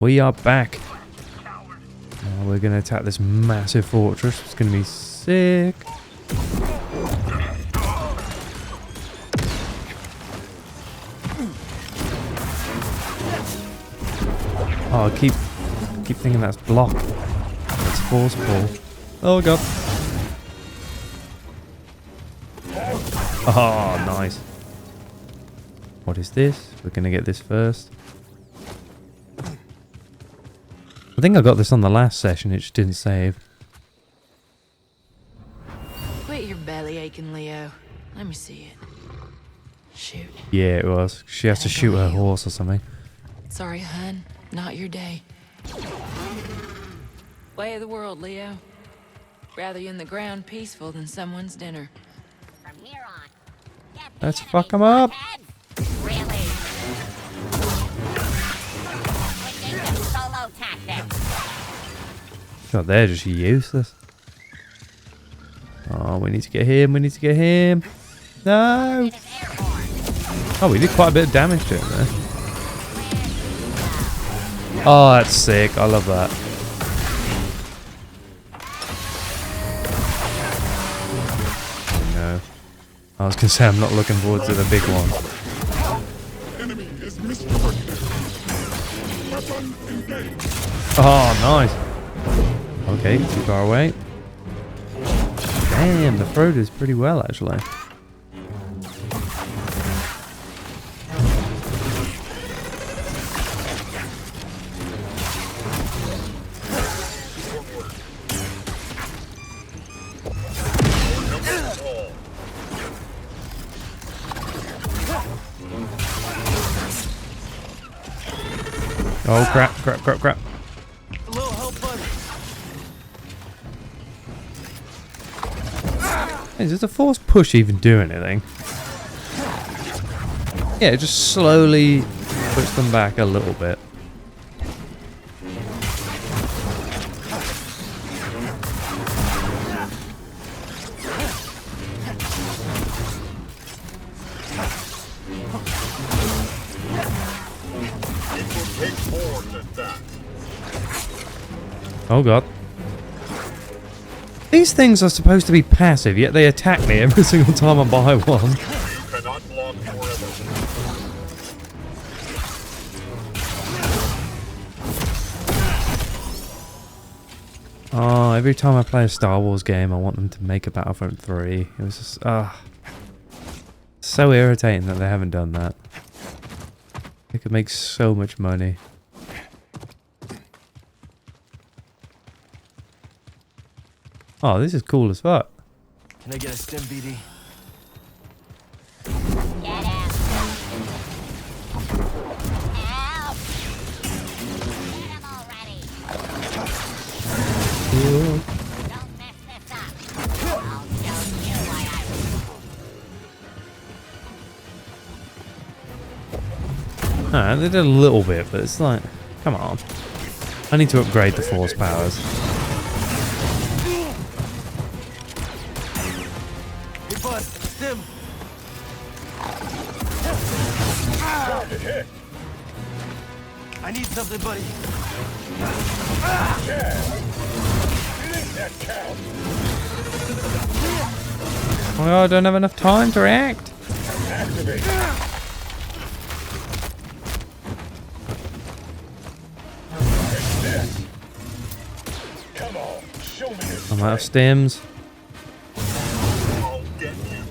We are back. Now we're going to attack this massive fortress. It's going to be sick. Oh, I keep thinking that's block. That's forceful. Oh god. Oh, nice. What is this? We're going to get this first. I think I got this on the last session, it just didn't save. Quit your belly aching, Leo. Let me see it. Shoot. Yeah, it was. She has to shoot her horse or something. Sorry, hun. Not your day. Way of the world, Leo. Rather you in the ground peaceful than someone's dinner. From here on, get the Let's enemy fuck 'em up. blockheads. Really? Switching to solo tactics. God, they're just useless. Oh, we need to get him. We need to get him. No. It is airborne. Oh, we did quite a bit of damage to him there. Oh, that's sick. I love that. Oh, no. I was going to say I'm not looking forward to the big one. Oh, nice. Okay, too far away. Damn, the throw does pretty well, actually. Oh, crap, crap, crap, crap. A little help, buddy. Hey, does the force push even do anything? Yeah, just slowly push them back a little bit. Oh god. These things are supposed to be passive, yet they attack me every single time I buy one. You cannot block forever. Oh, every time I play a Star Wars game, I want them to make a Battlefront 3. It was just, so irritating that they haven't done that. They could make so much money. Oh, this is cool as fuck. Can I get a stim, BD? Get him. Help. Get him already. Don't mess this up. I'll show you why I Alright, they did a little bit, but it's like, come on. I need to upgrade the force powers. Hey, bud, stim. I need something, buddy. Oh, I don't have enough time to react. Come on, show me this. I'm out of stims. I'll get you.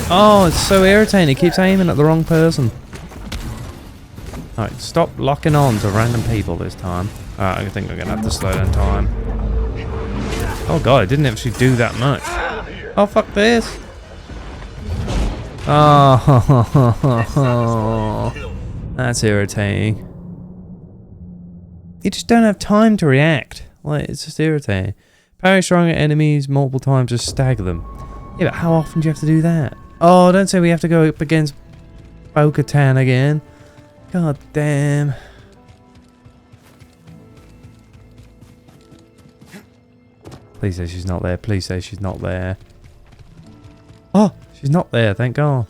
Oh, it's so irritating. It keeps aiming at the wrong person. Alright, stop locking on to random people this time. Alright, I think we're going to have to slow down time. Oh god, it didn't actually do that much. Oh, fuck this. Oh, that's irritating. You just don't have time to react. Like, it's just irritating. Parry strong at enemies multiple times to stagger them. Yeah, but how often do you have to do that? Oh, don't say we have to go up against Bo-Katan again. God damn. Please say she's not there. Please say she's not there. Oh, she's not there, thank God.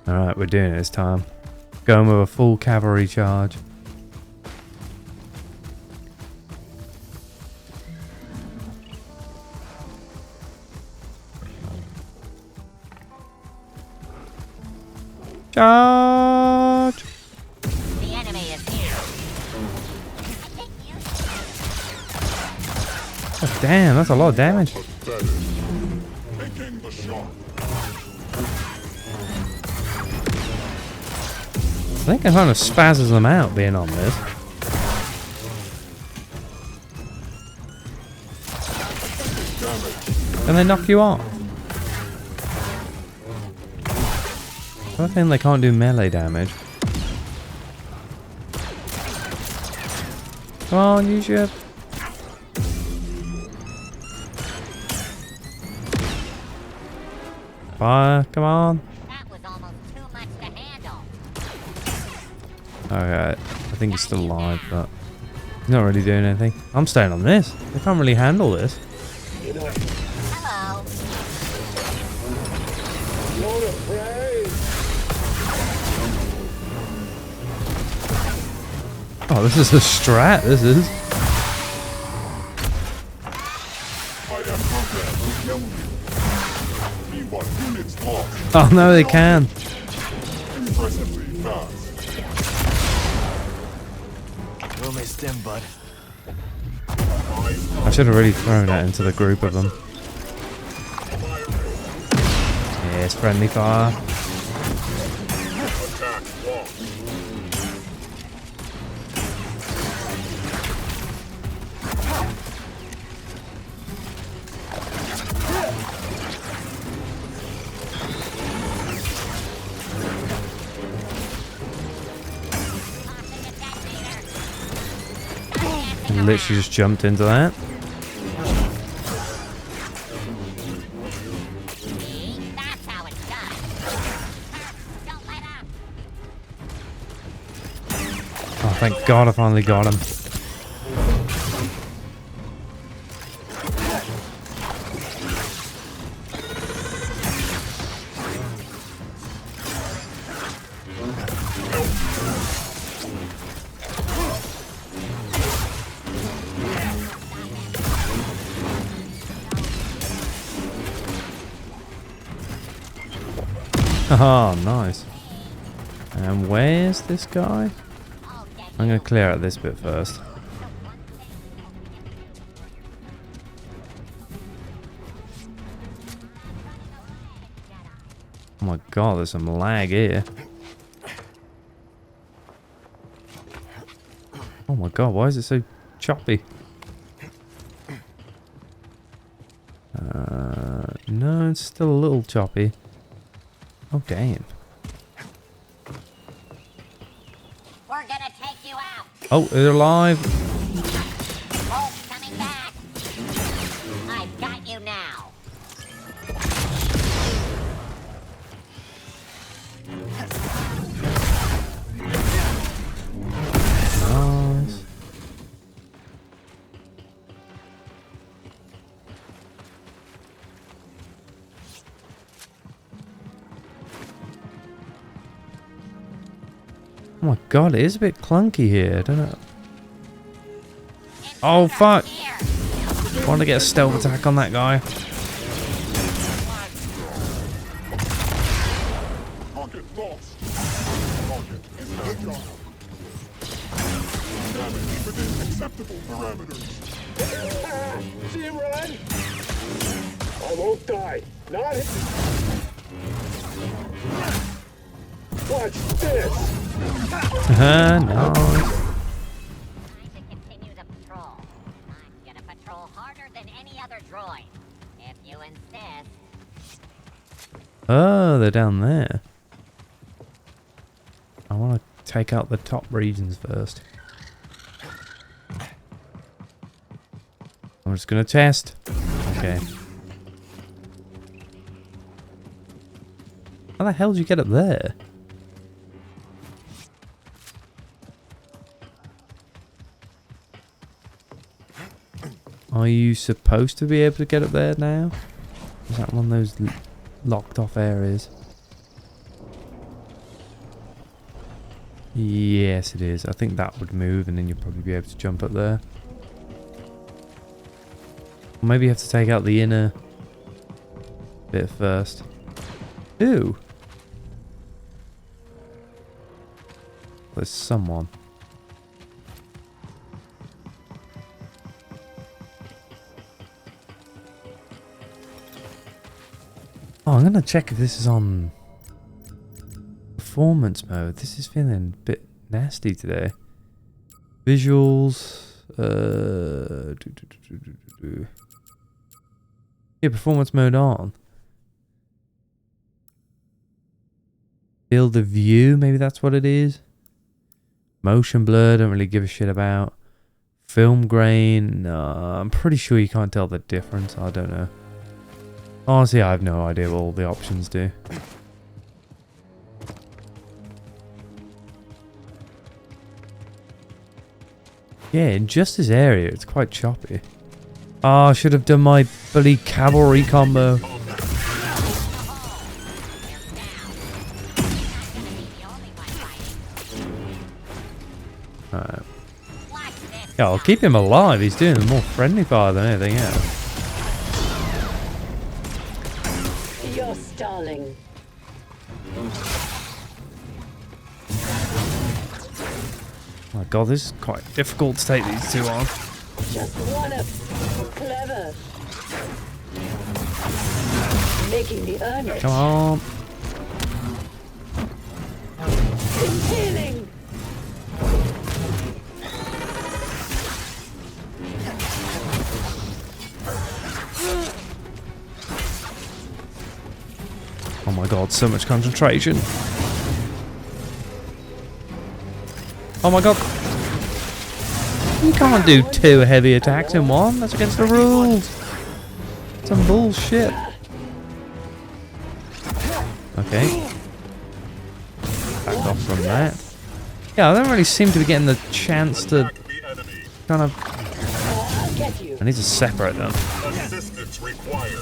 Alright, we're doing it this time. Going with a full cavalry charge. Charge! The enemy is here. I think you Oh, damn, that's a lot of damage. Pathetic. Taking the shot. I think it kind of spazzes them out being on this. Can they knock you off? I think they can't do melee damage. Come on, use your... Fire, come on. That was almost too much to handle. Alright, I think he's still alive, but he's not really doing anything. I'm staying on this. They can't really handle this. Hello. Oh, this is a strat, this is. I am programmed to kill you. P1 units lost. Oh no, they can. Impressively fast. Well, my stem, bud. I should have really thrown that into the group of them. Yes, friendly fire. Attack lost. Literally just jumped into that. See? That's how it's done. Don't let up. Oh, thank God I finally got him. Oh, nice. And where's this guy? I'm going to clear out this bit first. Oh my God, there's some lag here. Oh my God, why is it so choppy? No, it's still a little choppy. Oh, damn. We're gonna take you out. Oh, they're alive. Bolt's coming back. I've got you now. Nice. Oh my God, it is a bit clunky here. I don't know. Oh, fuck. Here. I want to get a stealth attack on that guy. Target lost. Target is agile. Damage within acceptable parameters. See him run? Almost died. Not hit. Watch this. Nice. Time to continue the patrol. I'm gonna patrol harder than any other droid. If you insist. Oh, they're down there. I want to take out the top regions first. I'm just going to test. Okay. How the hell did you get up there? Are you supposed to be able to get up there now? Is that one of those locked off areas? Yes, it is. I think that would move and then you'll probably be able to jump up there. Or maybe you have to take out the inner bit first. Ooh. There's someone. Oh, I'm gonna check if this is on performance mode. This is feeling a bit nasty today. Visuals. Yeah, performance mode on. Field of view, maybe that's what it is. Motion blur, don't really give a shit about. Film grain, I'm pretty sure you can't tell the difference. I don't know. Honestly, I have no idea what all the options do. Yeah, in just this area, it's quite choppy. Oh, I should have done my bloody cavalry combo. Alright. Yeah, I'll keep him alive. He's doing a more friendly fire than anything else. You're stalling. Oh my god, this is quite difficult to take these two on. Just one of clever. Making the earnest. Come on. Healing. Oh my god, so much concentration. Oh my god. You can't do 2 heavy attacks in one. That's against the rules. Some bullshit. Okay. Back off from that. Yeah, I don't really seem to be getting the chance to kind of... I'll get you. I need to separate them. Assistance required.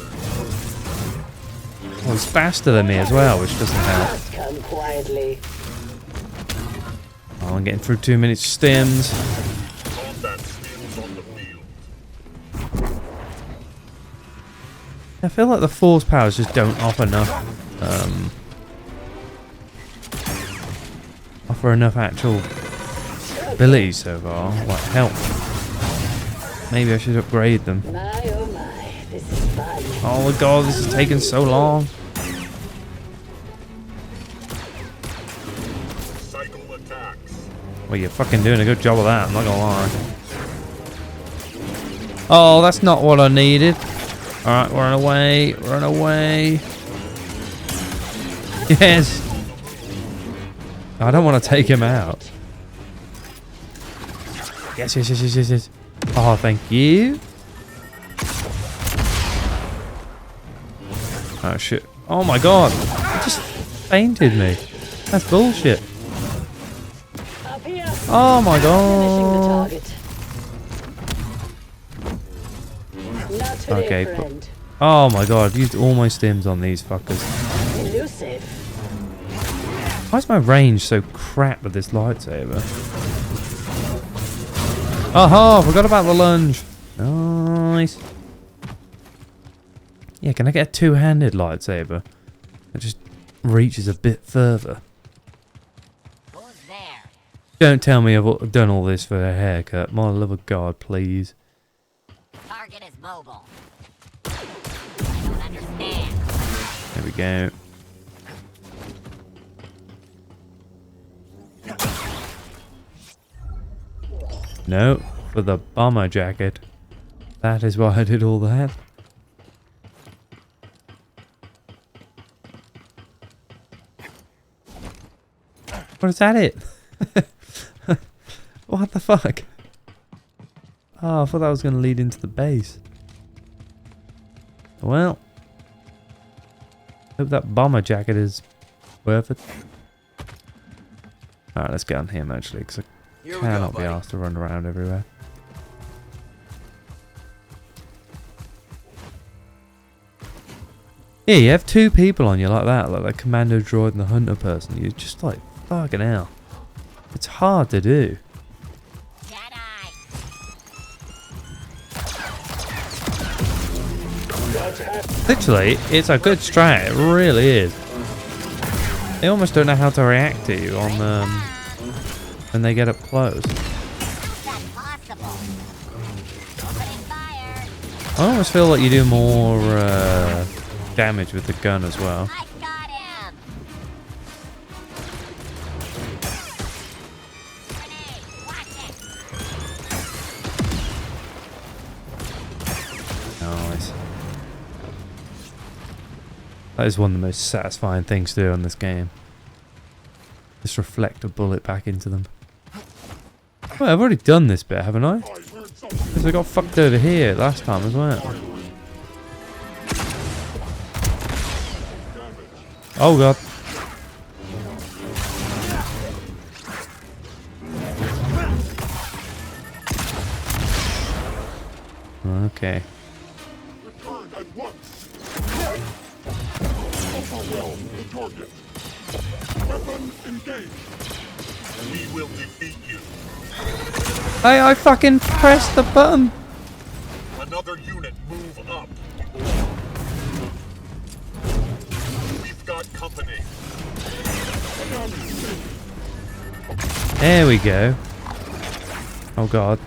Well, he's faster than me as well, which doesn't help. Just come quietly. Oh, I'm getting through 2 minutes stims. Combat skills on the field. I feel like the force powers just don't offer enough, actual abilities so far. Like help. Maybe I should upgrade them. My oh my, this is fun. Oh my god, this is taking so long. Cycle attacks. Well, you're fucking doing a good job of that, I'm not gonna lie. Oh, that's not what I needed. Alright, run away, run away. Yes! I don't want to take him out. Yes, yes, yes, yes, yes, yes. Oh, thank you. Oh, shit. Oh my god. It just fainted me. That's bullshit. Up here. Oh my Finishing the god. target. Not today, Okay, friend. Oh my god, I've used all my stims on these fuckers. Elusive. Why is my range so crap with this lightsaber? Aha! Forgot about the lunge. Nice. Yeah, can I get a two-handed lightsaber? It just reaches a bit further. Who's there? Don't tell me I've done all this for a haircut. My love of God, please. Target is mobile. I don't understand. There we go. No, for the bomber jacket. That is why I did all that. What is that it? What the fuck? Oh, I thought that was going to lead into the base. Well. Hope that bomber jacket is worth it. Alright, let's get on him actually, because I cannot be asked to run around everywhere. Yeah, you have two people on you like that, like the commando droid and the hunter person. You're just like, fucking hell. It's hard to do. Jedi. Literally, it's a good strat. It really is. They almost don't know how to react to you on when they get up close. That's possible. Opening fire. I almost feel like you do more damage with the gun as well. I got him. Grenade. Watch it. Nice. That is one of the most satisfying things to do in this game. Just reflect a bullet back into them. Well, I've already done this bit, haven't I? I heard something. Because I got fucked over here last time as well. Oh god. Okay. Return at once. Overwhelm the target. Weapon engaged. We will defeat you. Hey, I fucking pressed the button. Another unit move up. We've got company. There we go. Oh god.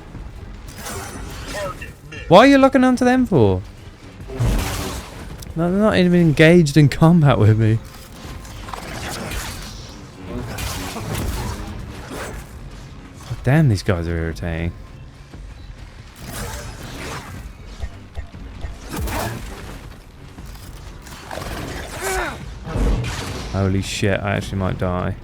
Target missed. Why are you looking onto them for? No, they're not even engaged in combat with me. Oh, damn, these guys are irritating. Holy shit, I actually might die.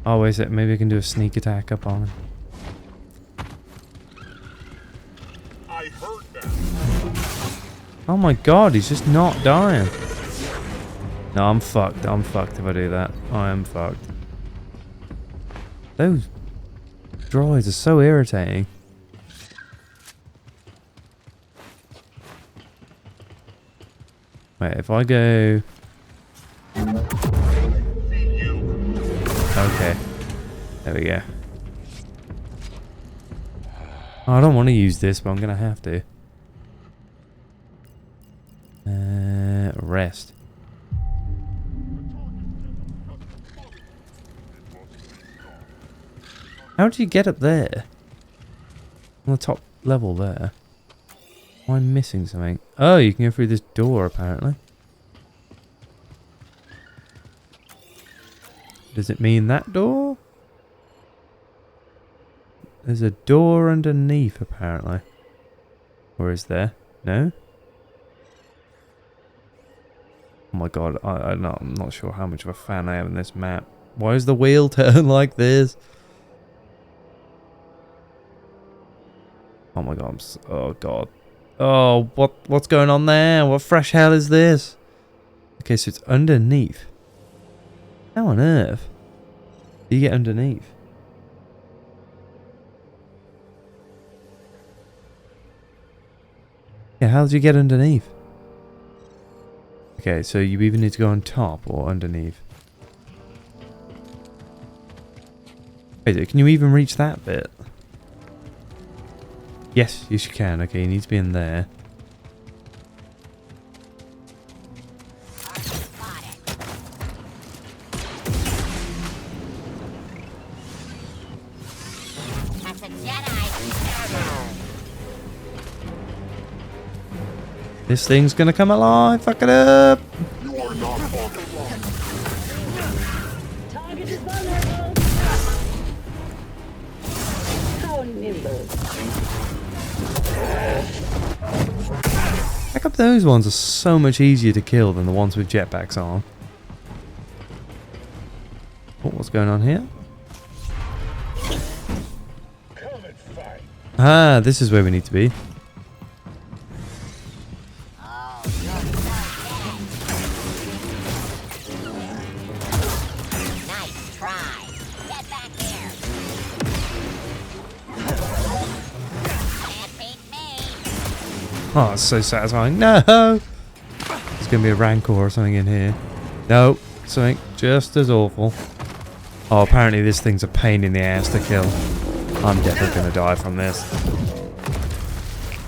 Oh, is it? Maybe I can do a sneak attack up on him. I heard that. Oh my god, he's just not dying. No, I'm fucked. I'm fucked if I do that. I am fucked. Those droids are so irritating. Wait, if I go... Okay. There we go. Oh, I don't want to use this, but I'm going to have to. Rest. How do you get up there? On the top level there. Am I missing something? Oh, you can go through this door apparently. Does it mean that door? There's a door underneath apparently. Or is there? No? Oh my god, I'm not sure how much of a fan I am in this map. Why is the wheel turn like this? Oh my god, oh god. Oh, what's going on there? What fresh hell is this? Okay, so it's underneath. How on earth do you get underneath? Yeah, how did you get underneath? Okay, so you either need to go on top or underneath. Wait, can you even reach that bit? Yes, yes you can. Okay, you need to be in there. That's a Jedi. This thing's gonna come alive. Fuck it up. You are not far wrong. Target is vulnerable. How nimble. How come those ones are so much easier to kill than the ones with jetpacks on? Oh, what's going on here? Come and fight. Ah, this is where we need to be. Oh, you're so dead. Nice try. Get back here. Can't beat me. Oh, it's so satisfying. No! There's gonna be a rancor or something in here. No. something just as awful. Oh, apparently this thing's a pain in the ass to kill. I'm definitely gonna die from this.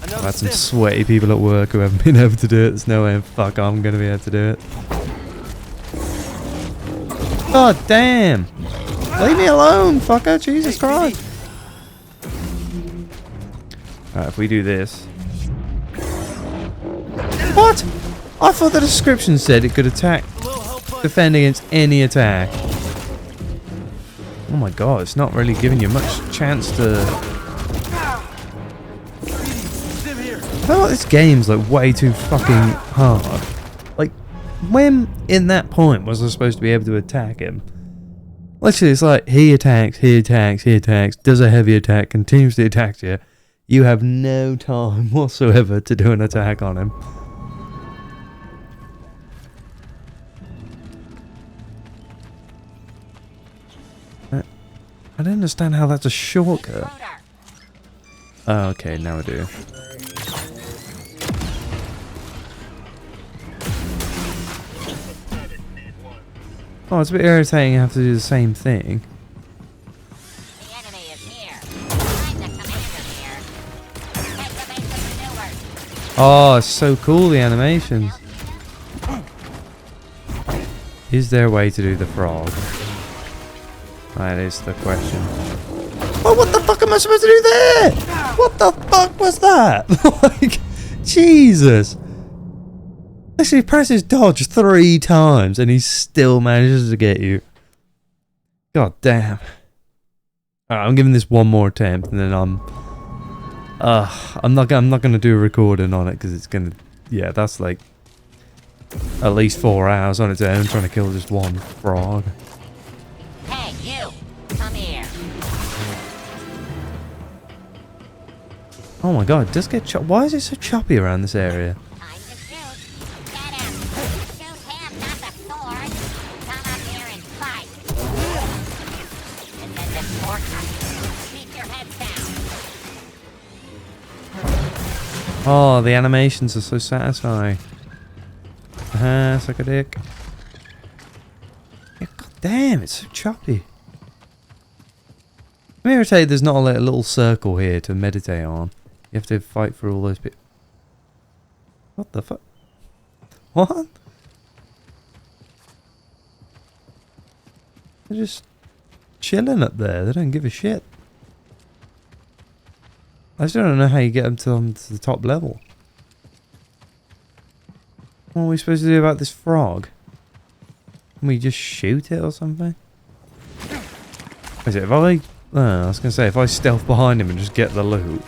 I've had some sweaty people at work who haven't been able to do it. There's no way in fuck I'm gonna be able to do it. God damn! Leave me alone, fucker! Jesus Christ! Alright, if we do this... What? I thought the description said it could attack, defend against any attack. Oh my god, it's not really giving you much chance to... I feel like this game's like way too fucking hard. Like, when in that point was I supposed to be able to attack him? Literally, it's like, he attacks, does a heavy attack, continuously attacks you. You have no time whatsoever to do an attack on him. I don't understand how that's a shortcut. Oh, okay, now I do. Oh, it's a bit irritating you have to do the same thing. The enemy is here. I'm the commander here. Take the basic maneuvers. Oh, it's so cool, the animations. Is there a way to do the frog? That is the question. Oh, what the fuck am I supposed to do there? What the fuck was that? Like, Jesus. Actually, presses dodge 3 times and he still manages to get you. God damn. Alright, I'm giving this one more attempt and then I'm not gonna do a recording on it because it's gonna, yeah, that's like at least 4 hours on its own trying to kill just one frog. Hey, you! Come here. Oh my god, it does get choppy. Why is it so choppy around this area? Time to shoot. Get him. Shoot him, not the sword. Come up here and fight. And then this porker. Keep your heads down. Oh, the animations are so satisfying. Suck a dick. Yeah, god damn, it's so choppy. Let me irritate there's not a little circle here to meditate on. You have to fight for all those people. What the fuck? What? They're just chilling up there. They don't give a shit. I still don't know how you get them to the top level. What are we supposed to do about this frog? Can we just shoot it or something? Is it if I... I was going to say, if I stealth behind him and just get the loot.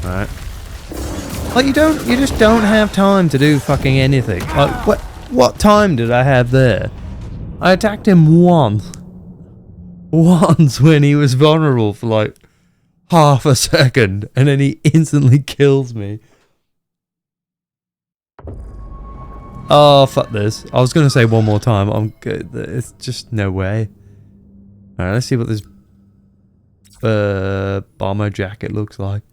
Alright. Like, you just don't have time to do fucking anything. Like, what time did I have there? I attacked him once. Once when he was vulnerable for like half a second, and then he instantly kills me. Oh, fuck this. I was going to say one more time. I'm good. It's just no way. Alright, let's see what this bomber jacket looks like.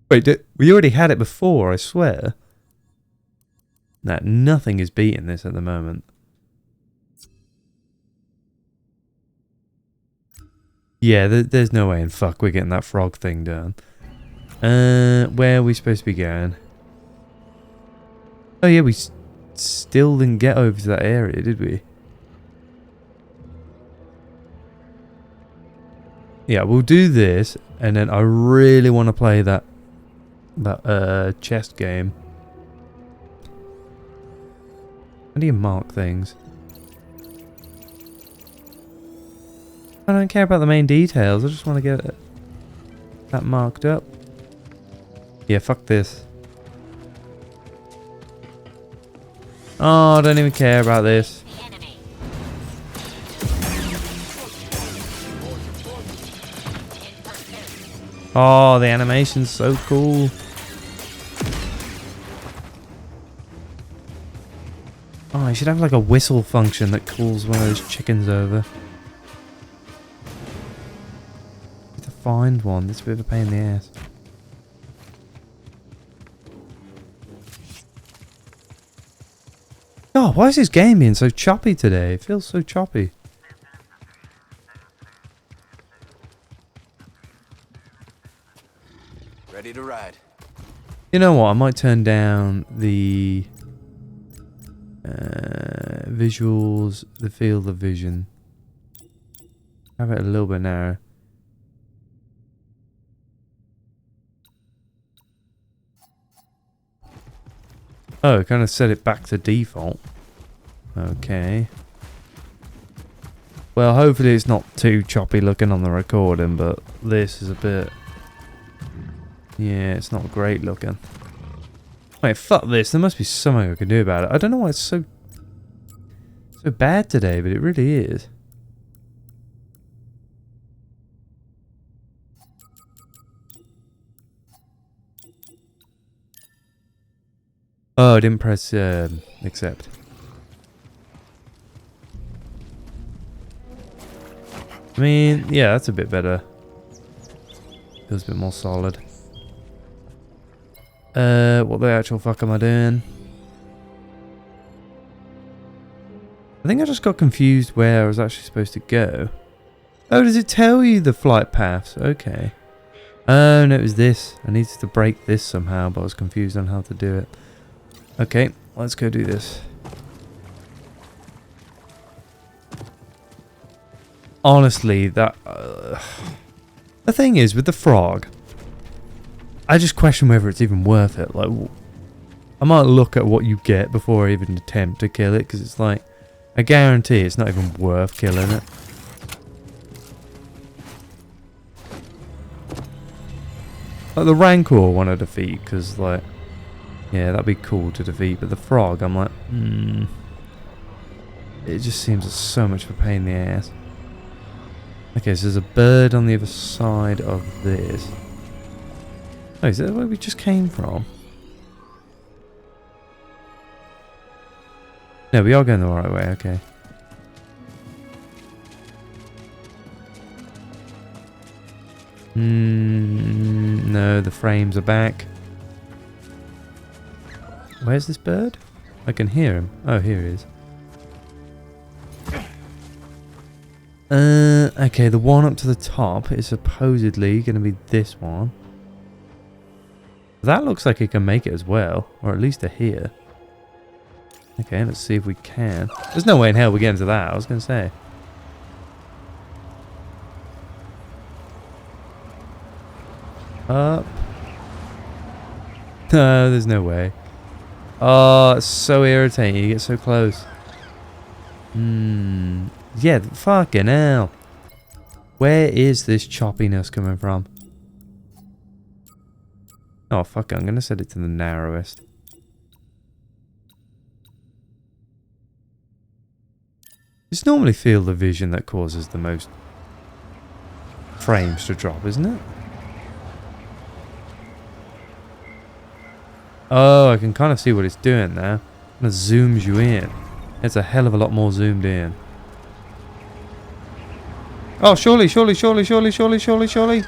Wait, we already had it before, I swear. Nah, nothing is beating this at the moment. Yeah, there's no way in fuck we're getting that frog thing done. Where are we supposed to be going? Oh yeah, we still didn't get over to that area, did we? Yeah, we'll do this, and then I really want to play that chest game. How do you mark things? I don't care about the main details, I just want to get that marked up. Yeah, fuck this. Oh, I don't even care about this. The enemy. Oh, the animation's so cool. Oh, I should have like a whistle function that calls one of those chickens over. Need to find one. It's a bit of a pain in the ass. why is this game being so choppy today? It feels so choppy. Ready to ride. You know what? I might turn down the visuals, the field of vision. Have it a little bit narrower. Oh, kind of set it back to default. Okay. Well, hopefully it's not too choppy looking on the recording, but this is a bit... Yeah, it's not great looking. Wait, fuck this. There must be something I can do about it. I don't know why it's so bad today, but it really is. Oh, I didn't press accept. I mean, yeah, that's a bit better. Feels a bit more solid. What the actual fuck am I doing? I think I just got confused where I was actually supposed to go. Oh, does it tell you the flight paths? Okay. Oh, no, it was this. I needed to break this somehow, but I was confused on how to do it. Okay, let's go do this. Honestly, that... the thing is, with the frog... I just question whether it's even worth it. Like, I might look at what you get before I even attempt to kill it, because it's like, I guarantee it's not even worth killing it. Like the Rancor I want to defeat, because like, yeah, that'd be cool to defeat. But the frog, I'm like, it just seems so much of a pain in the ass. Okay, so there's a bird on the other side of this. Oh, is that where we just came from? No, we are going the right way, okay. No, the frames are back. Where's this bird? I can hear him. Oh, here he is. Okay, the one up to the top is supposedly going to be this one. That looks like it can make it as well, or at least to here. Okay, let's see if we can. There's no way in hell we get into that, I was going to say. Up. No, there's no way. Oh, it's so irritating. You get so close. Yeah, fucking hell. Where is this choppiness coming from? Oh, fuck it. I'm going to set it to the narrowest. It's normally field of vision that causes the most frames to drop, isn't it? Oh, I can kind of see what it's doing now. It zooms you in. It's a hell of a lot more zoomed in. Oh, surely, surely, surely, surely, surely, surely, surely.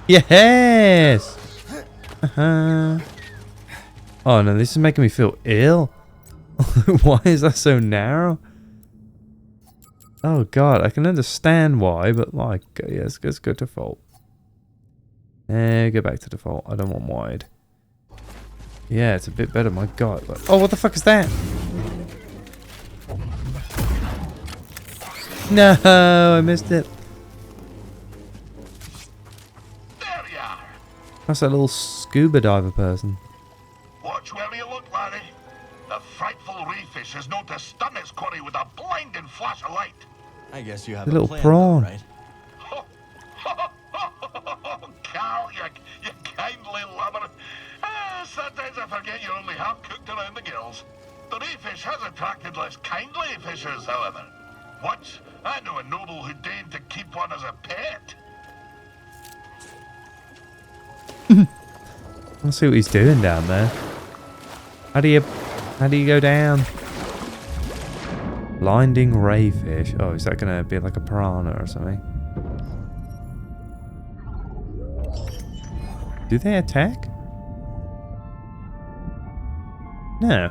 Yes! Oh no, this is making me feel ill. Why is that so narrow? Oh god, I can understand why, but like, yes, let's go to default. Go back to default. I don't want wide. Yeah, it's a bit better, my god. Oh, what the fuck is that? No, I missed it. There you are. That's that little scuba diver person. Watch where you look, laddie. The frightful reef fish is known to stun its quarry with a blinding flash of light. I guess you have The a little plan, prawn. though, right? Cal, you kindly lover. Sometimes I forget you're only half cooked around the gills. The reef fish has attracted less kindly fishers, however. Once, I knew a noble who deigned to keep one as a pet. Let's see what he's doing down there. How do you go down? Blinding ray fish. Oh, is that gonna be like a piranha or something? Do they attack? No.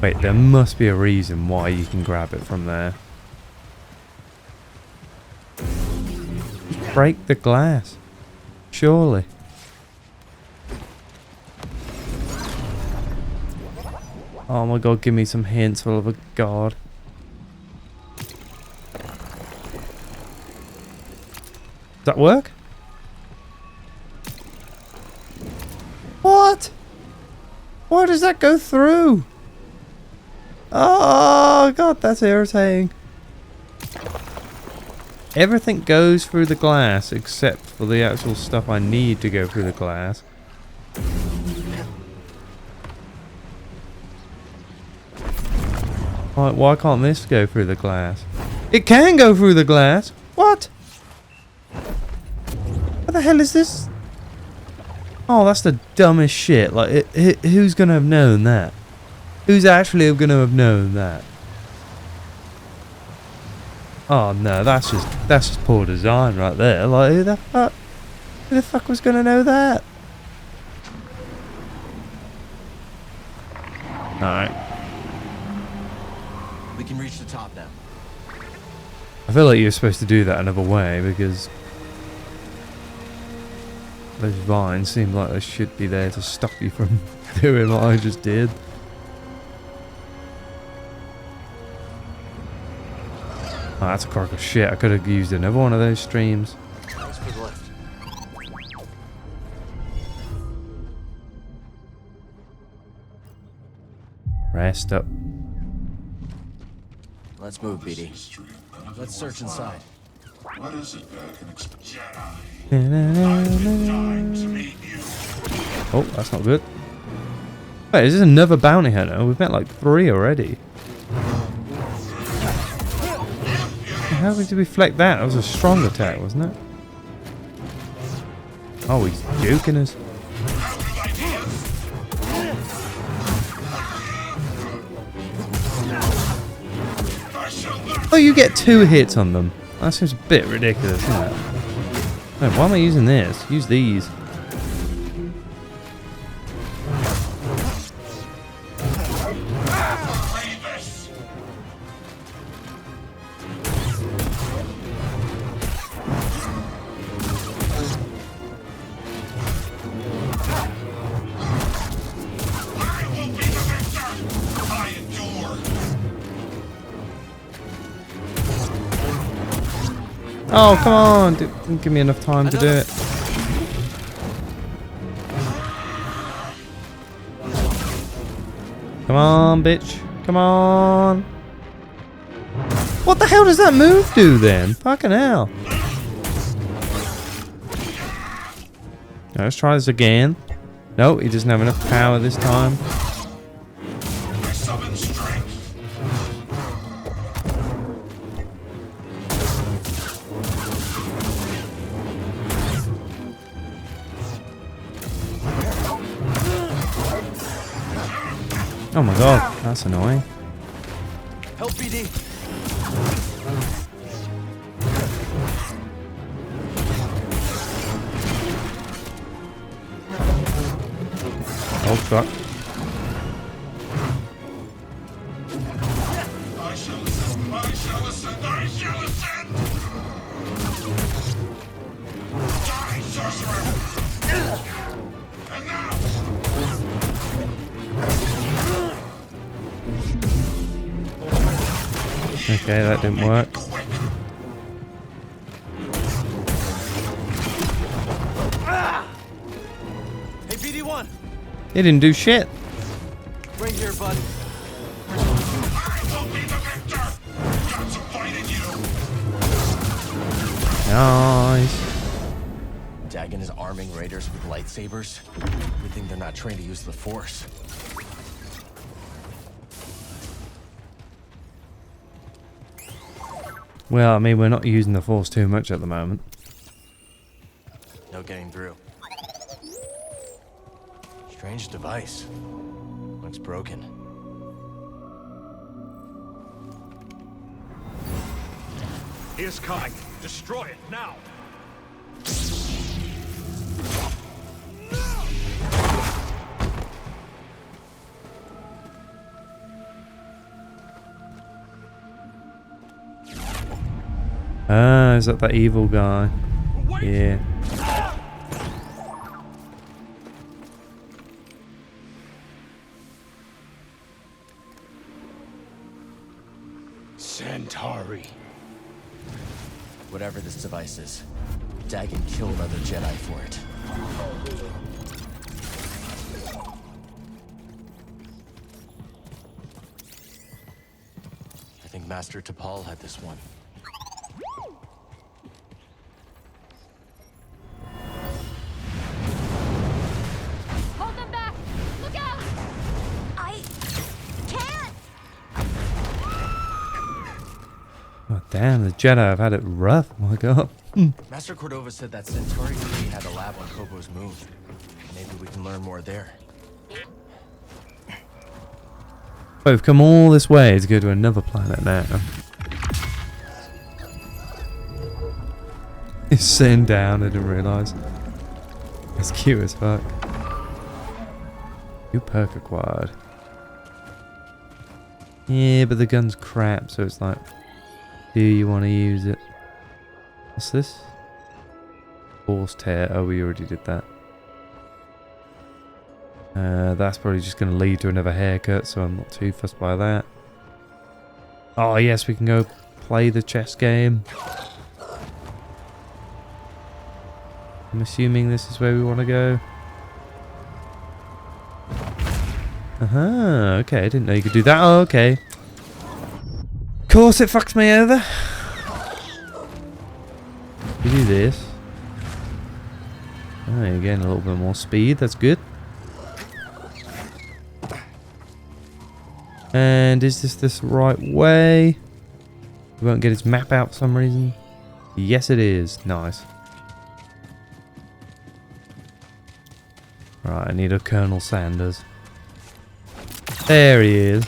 Wait, there must be a reason why you can grab it from there. Break the glass. Surely. Oh my god, give me some hints, for the love of God. Does that work? What? Why does that go through? Oh god, that's irritating. Everything goes through the glass except for the actual stuff I need to go through the glass. Why can't this go through the glass? It can go through the glass! What? What the hell is this? Oh, that's the dumbest shit. Like, who's gonna have known that? Who's actually gonna have known that? Oh no, that's just poor design right there. Like, who the fuck was gonna know that? Alright. We can reach the top now. I feel like you're supposed to do that another way because those vines seem like they should be there to stop you from doing what I just did. Oh, that's a crock of shit. I could have used another one of those streams. Thanks for the lift. Rest up. Let's move, BD. Let's search inside. What is it I can expect? Jedi. Oh, that's not good. Wait, is this another bounty hunter? We've met like 3 already. How did we deflect that? That was a strong attack, wasn't it? Oh, he's juking us. Oh, you get 2 hits on them. That seems a bit ridiculous, isn't it? No, why am I using this? Use these. Oh, come on! Didn't give me enough time to do it. Come on, bitch. Come on. What the hell does that move do then? Fucking hell. Now, let's try this again. No, he doesn't have enough power this time. Oh my god, that's annoying. Help, BD. Oh fuck. I shall ascend. I shall ascend. I shall ascend. Die, sorcerer. And now. Okay, that didn't work. Hey, BD1. It didn't do shit. Right here, bud. I will be the victor. Got some fight in you. Nice. Dagon is arming raiders with lightsabers. We think they're not trained to use the Force. Well, I mean, we're not using the Force too much at the moment. No getting through. Strange device. Looks broken. He is coming. Destroy it now. Ah, is that evil guy? Yeah. Centauri. Whatever this device is, Dagon killed other Jedi for it. I think Master T'Pol had this one. Hold them back! Look out! I can't! Oh, damn, the Jedi have had it rough. Oh my god. Master Cordova said that Centauri 3 had a lab on Kobo's moon. Maybe we can learn more there. We've come all this way to go to another planet now. He's sitting down, I didn't realise. It's cute as fuck. New perk acquired. Yeah, but the gun's crap, so it's like, do you want to use it? What's this? Force tear. Oh, we already did that. That's probably just going to lead to another haircut, so I'm not too fussed by that. Oh yes, we can go play the chess game. I'm assuming this is where we want to go. Okay, I didn't know you could do that. Oh, okay. Of course it fucks me over. You do this. Oh, you're getting a little bit more speed, that's good. And is this the right way? We won't get his map out for some reason. Yes, it is. Nice. Right, I need a Colonel Sanders. There he is.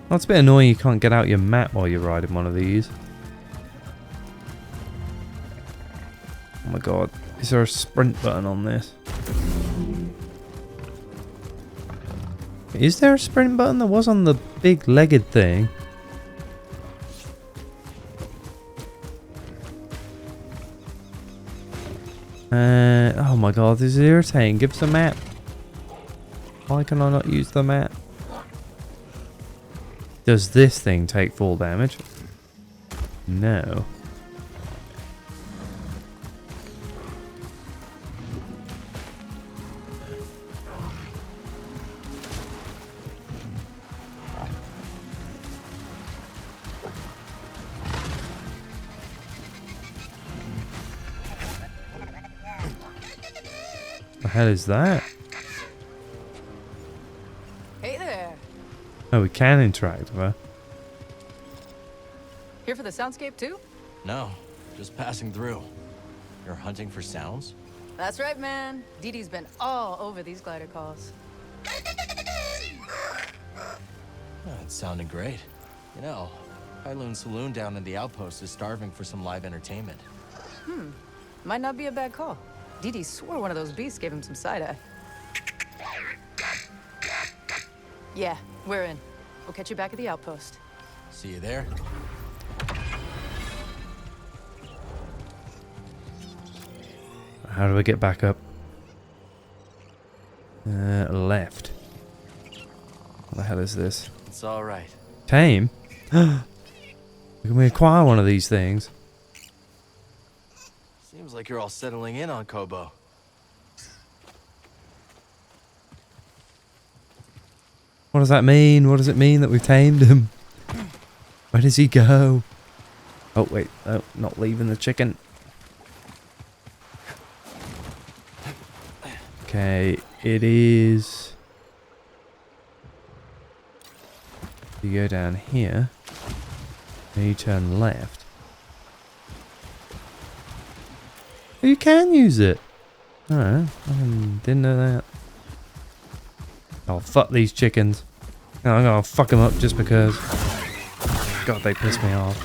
Oh, it's a bit annoying you can't get out your map while you're riding one of these. Oh my god. Is there a sprint button on this? Is there a sprint button? There was on the big legged thing. Oh my god, this is irritating. Give us a map. Why can I not use the map? Does this thing take full damage? No. The hell is that? Hey there. Oh, we can interact with her. Here for the soundscape too? No, just passing through. You're hunting for sounds? That's right, man. Dee Dee's been all over these glider calls. Oh, it's sounding great. You know, Hyloon Saloon down in the outpost is starving for some live entertainment. Might not be a bad call. Dee Dee swore one of those beasts gave him some side-eye. Yeah, we're in. We'll catch you back at the outpost. See you there. How do I get back up? Left. What the hell is this? It's all right. Tame? Can we acquire one of these things? Seems like you're all settling in on Kobo. What does that mean? What does it mean that we've tamed him? Where does he go? Oh, wait. Oh, not leaving the chicken. Okay, it is... You go down here. And you turn left. Oh, you can use it. Alright, I didn't know that. Oh, fuck these chickens. No, I'm gonna fuck them up just because. God, they piss me off.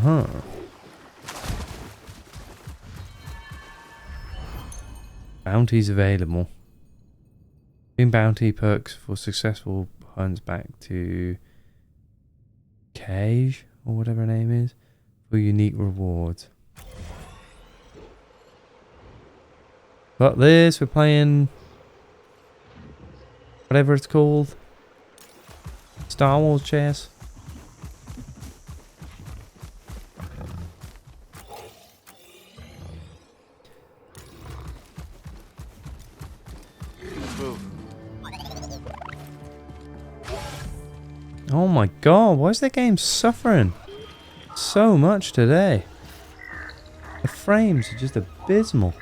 Huh. Bounties available. In bounty perks for successful hunts back to Cage or whatever her name is for unique rewards. But this, we're playing whatever it's called. Star Wars chess. Oh my god, why is that game suffering so much today? The frames are just abysmal.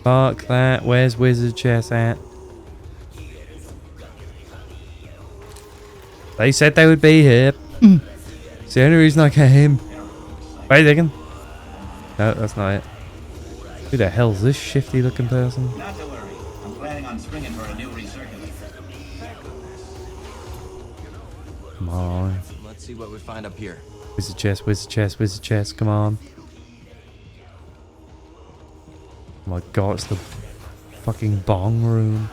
Fuck that, where's Wizard Chess at? They said they would be here. It's the only reason I came. Wait a second. No, that's not it. Who the hell's this shifty looking person? Not to worry. I'm planning on springing for a new recirculator. Come on. Let's see what we find up here. Wizard chess, wizard chess, wizard chess, come on. Oh my god, it's the fucking bong room.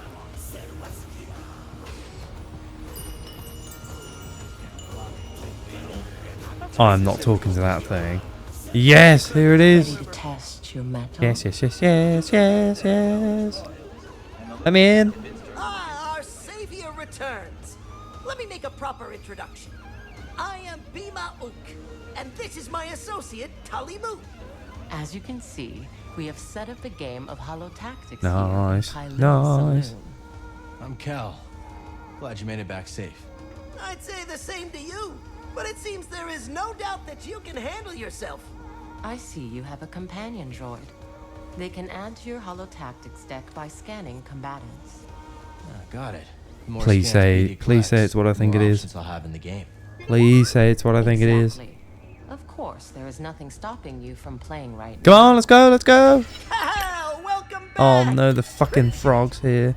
I'm not talking to that thing. Yes, here it is. Ready to test your metal? Yes, yes, yes, yes, yes, yes. Let me in. Ah, our savior returns. Let me make a proper introduction. I am Bima Ook, and this is my associate, Tully Moo. As you can see, we have set up a game of hollow tactics Nice, here in nice. Saloon. I'm Cal. Glad you made it back safe. I'd say the same to you, but it seems there is no doubt that you can handle yourself. I see you have a companion droid. They can add to your hollow tactics deck by scanning combatants. Ah, got it. The more Please scans say- BD please say it's what I think the more it is. options I'll have in the game. Please say it's what I think it is. Exactly. Of course, there is nothing stopping you from playing right Come now. on, let's go, let's go. Ha! Welcome back. Oh no, the fucking frog's here.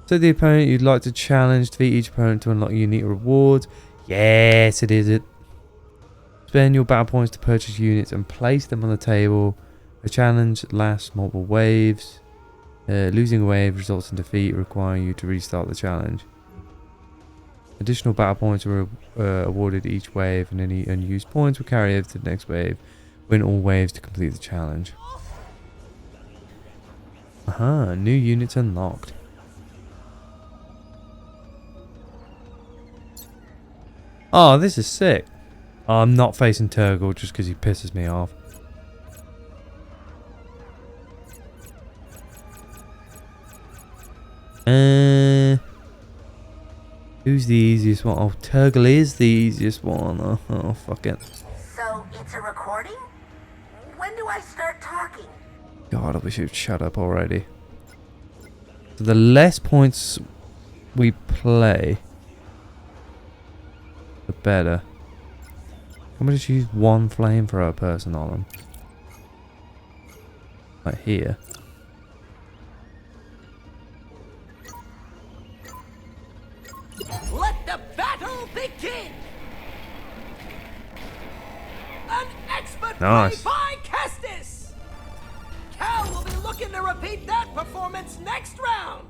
So the opponent you'd like to challenge, defeat each opponent to unlock unique rewards. Yes, it is it. Spend your battle points to purchase units and place them on the table. The challenge lasts multiple waves. Losing a wave results in defeat, requiring you to restart the challenge. Additional battle points are awarded each wave, and any unused points will carry over to the next wave. Win all waves to complete the challenge. Aha, new units unlocked. Oh, this is sick. I'm not facing Turgle just because he pisses me off. Who's the easiest one? Oh, Turgle is the easiest one. Oh, fuck it. So, it's a recording? When do I start talking? God, I wish you'd shut up already. So the less points we play, the better. I'm gonna just use one flamethrower person on them. Like here. Let the battle begin. An expert Nice. play by Kestis. Cal will be looking to repeat that performance next round.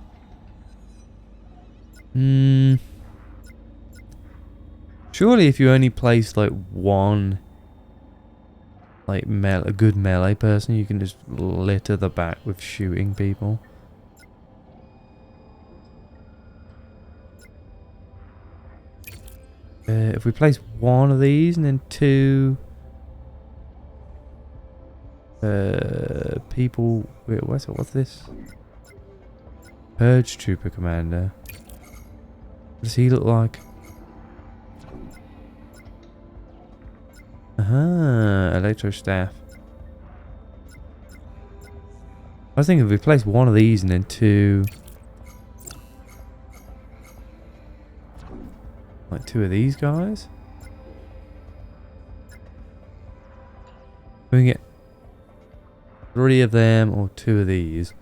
Surely if you only place like one like a good melee person, you can just litter the back with shooting people. If we place one of these and then two people, wait, what's this? Purge Trooper Commander. What does he look like? Aha, Electro Staff. I was thinking if we place one of these and then two, like two of these guys, we can get 3 of them or 2 of these.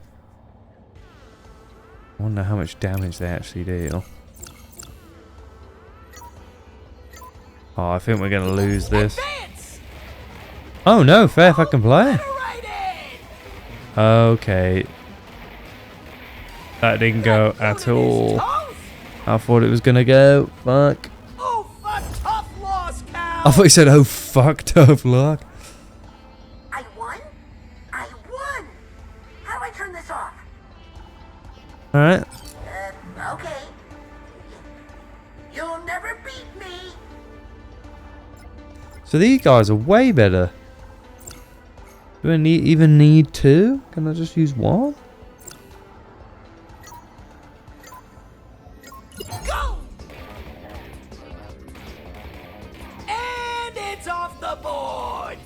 I wonder how much damage they actually deal. Oh, I think we're going to lose this. Oh no, fair fucking play. Okay. That didn't go at all. I thought it was going to go. Fuck. Oh, fuck, tough loss, Cal! I thought you said, oh fuck, tough luck. I won? I won! How do I turn this off? Alright. Okay. You'll never beat me! So these guys are way better. Do I even need 2? Can I just use 1? Go! And it's off the board!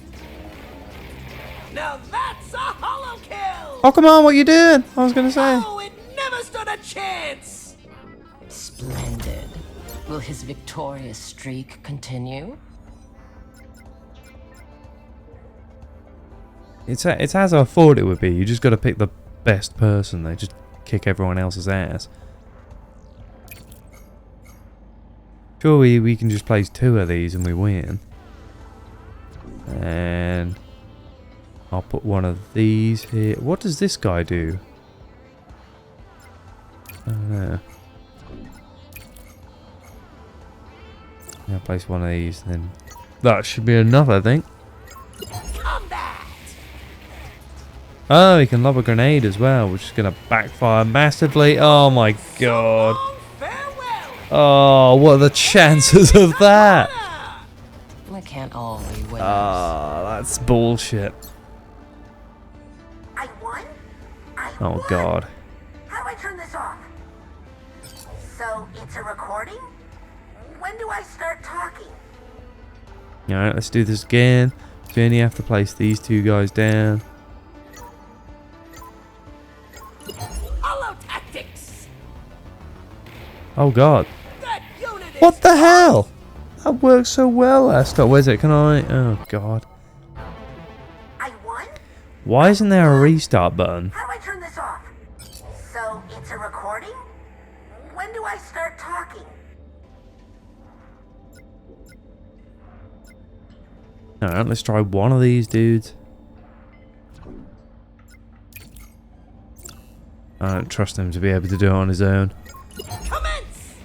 Now that's a hollow kill! Oh, come on, what you doing? I was going to say. Oh, it never stood a chance! Splendid. Will his victorious streak continue? It's as I thought it would be. You just got to pick the best person. They just kick everyone else's ass. Sure, we can just place 2 of these and we win. And I'll put 1 of these here. What does this guy do? I don't know. I'll place 1 of these, then that should be enough, I think. Oh, he can lob a grenade as well, which is going to backfire massively. Oh my god. Oh, what are the chances of that? We can't all be winners. Ah, that's bullshit. I won? Oh won. god. How do I turn this off? So, it's a recording? When do I start talking? Alright, let's do this again. So you only have to place these 2 guys down. Hollow tactics! Oh god. That unit is What the hell? That worked so well last time. Where's it? Can I? Oh god. I won? Why isn't there a restart button? How do I turn this off? So, it's a recording? When do I start talking? Alright, let's try 1 of these dudes. I don't trust him to be able to do it on his own. Commence!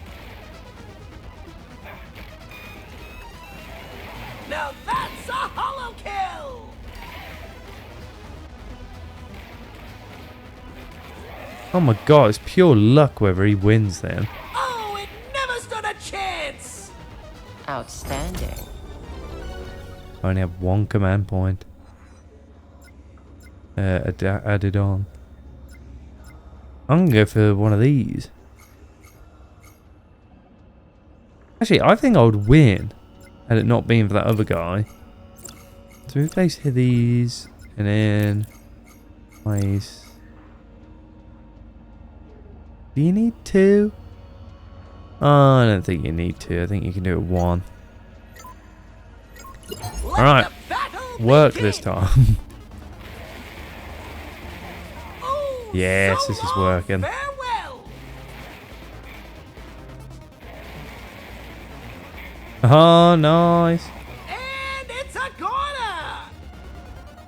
Now that's a hollow kill! Oh my god, it's pure luck whether he wins then. Oh, it never stood a chance! Outstanding. I only have 1 command point. Added on. I'm gonna go for 1 of these. Actually, I think I would win had it not been for that other guy. So we place these and then place. Do you need 2? Oh, I don't think you need 2. I think you can do it 1. Alright. Work this time. Yes, this is working. Farewell. Oh, nice. And it's a corner!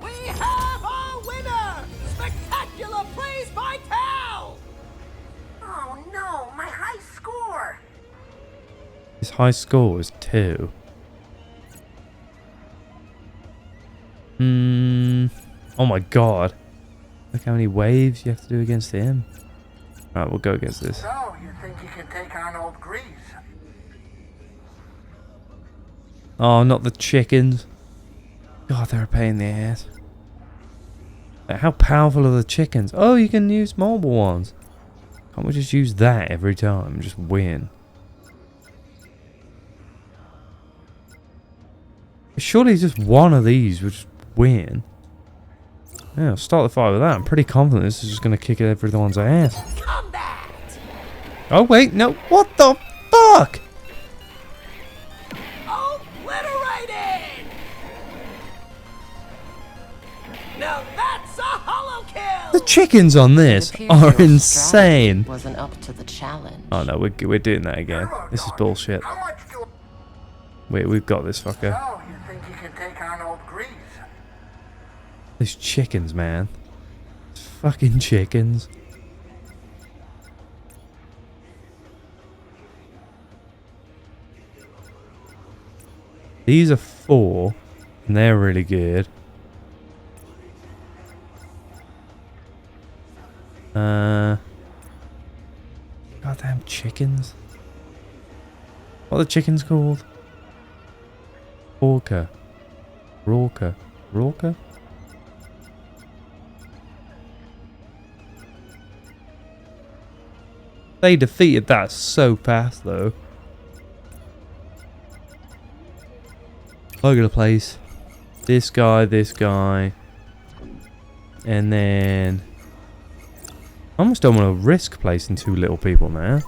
We have a winner! Spectacular plays by Tal! Oh no, my high score! His high score was 2. Oh my god. Look how many waves you have to do against him. Alright, we'll go against this. So, you think you can take on old Grease? Oh, not the chickens. God, they're a pain in the ass. How powerful are the chickens? Oh, you can use mobile ones. Can't we just use that every time and just win? Surely just 1 of these would just win. Yeah, I'll start the fight with that. I'm pretty confident this is just going to kick everyone's ass. Combat! Oh, wait, no. What the fuck? Obliterated! Now that's a holo kill. The chickens on this It appears are your insane. strategy wasn't up to the challenge. Oh no, we're doing that again. This is bullshit. How much do We've got this fucker. Oh, you think you can take on old Grease? These chickens, man. Fucking chickens. These are 4, and they're really good. Goddamn chickens. What are the chickens called? Orca. Rorca. Rorca? They defeated that so fast though. Look at the place. This guy, and then I almost don't want to risk placing 2 little people now.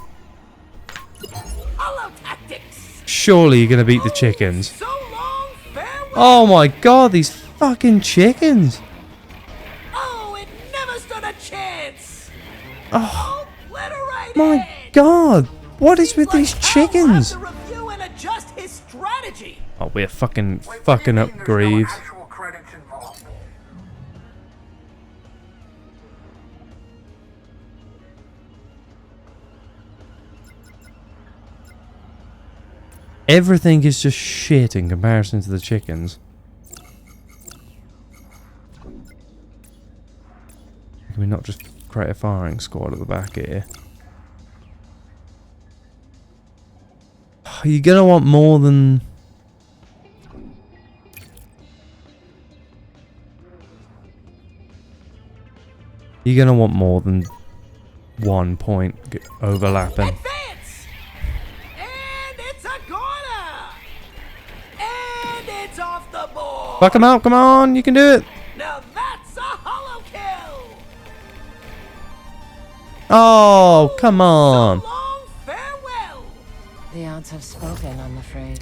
Holo tactics. Surely you're gonna beat the chickens. So long, farewell. Oh my god, these fucking chickens! Oh, it never stood a chance. Oh Obliterated. my god! What is with these chickens? Cal will have to review and adjust his strategy. Oh, we're fucking up Greaves. Actual credits involved. Everything is just shit in comparison to the chickens. Can we not just create a firing squad at the back here? You're gonna want more than... You're gonna want more than 1 point overlapping. Advance. And it's a corner. And it's off the board. Fuck them out, come on, you can do it! Now that's a holo kill. Oh, come on! So long, farewell. The odds have spoken, I'm afraid.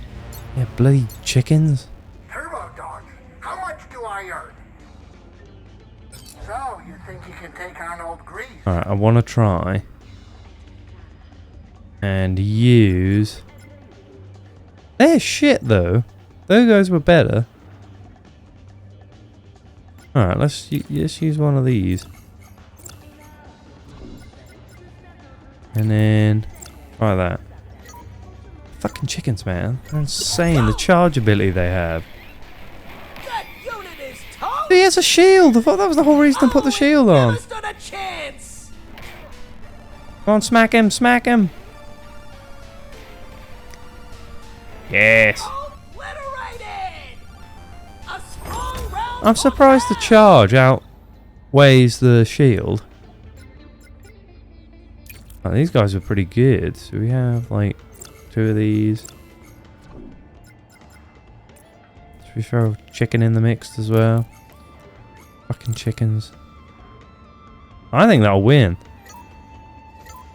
Yeah, bloody chickens. Turbo Dog, how much do I earn? So, you think you can take on old Grease? Alright, I want to try and use... They're shit though. Those guys were better. Alright, let's use one of these. And then try that. Fucking chickens, man. They're insane, the charge ability they have. That unit is toast. He has a shield! I thought that was the whole reason to put the shield on. Never stood a chance. Come on, smack him, smack him! Yes! Obliterated. A strong round. I'm surprised the charge outweighs the shield. Oh, these guys are pretty good. So we have like 2 of these. Should we throw chicken in the mix as well? Fucking chickens. I think that'll win.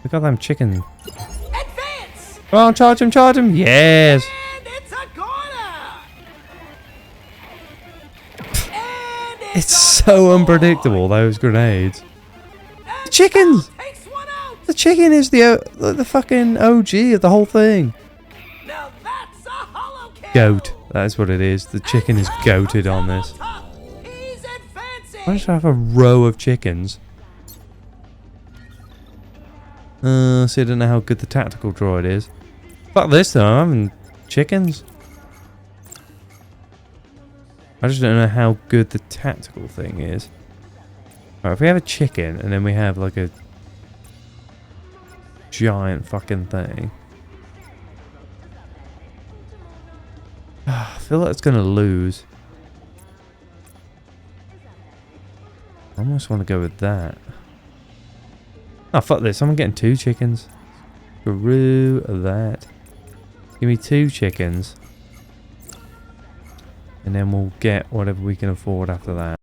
Look at them chicken. Advance. Come on, charge him, charge him! Yes! And it's a corner. And It's off so the unpredictable, those grenades. board. Chickens! Takes one out. The chicken is the fucking OG of the whole thing. Now that's a holo kill. Goat. That is what it is. The chicken is goated on this. He's advancing. Why just have a row of chickens? See, I don't know how good the tactical droid is. Fuck this though, I'm having chickens. I just don't know how good the tactical thing is. Alright, if we have a chicken and then we have like a giant fucking thing. I feel like it's gonna lose. I almost want to go with that. Oh, fuck this. I'm getting 2 chickens. Screw that. Give me 2 chickens. And then we'll get whatever we can afford after that.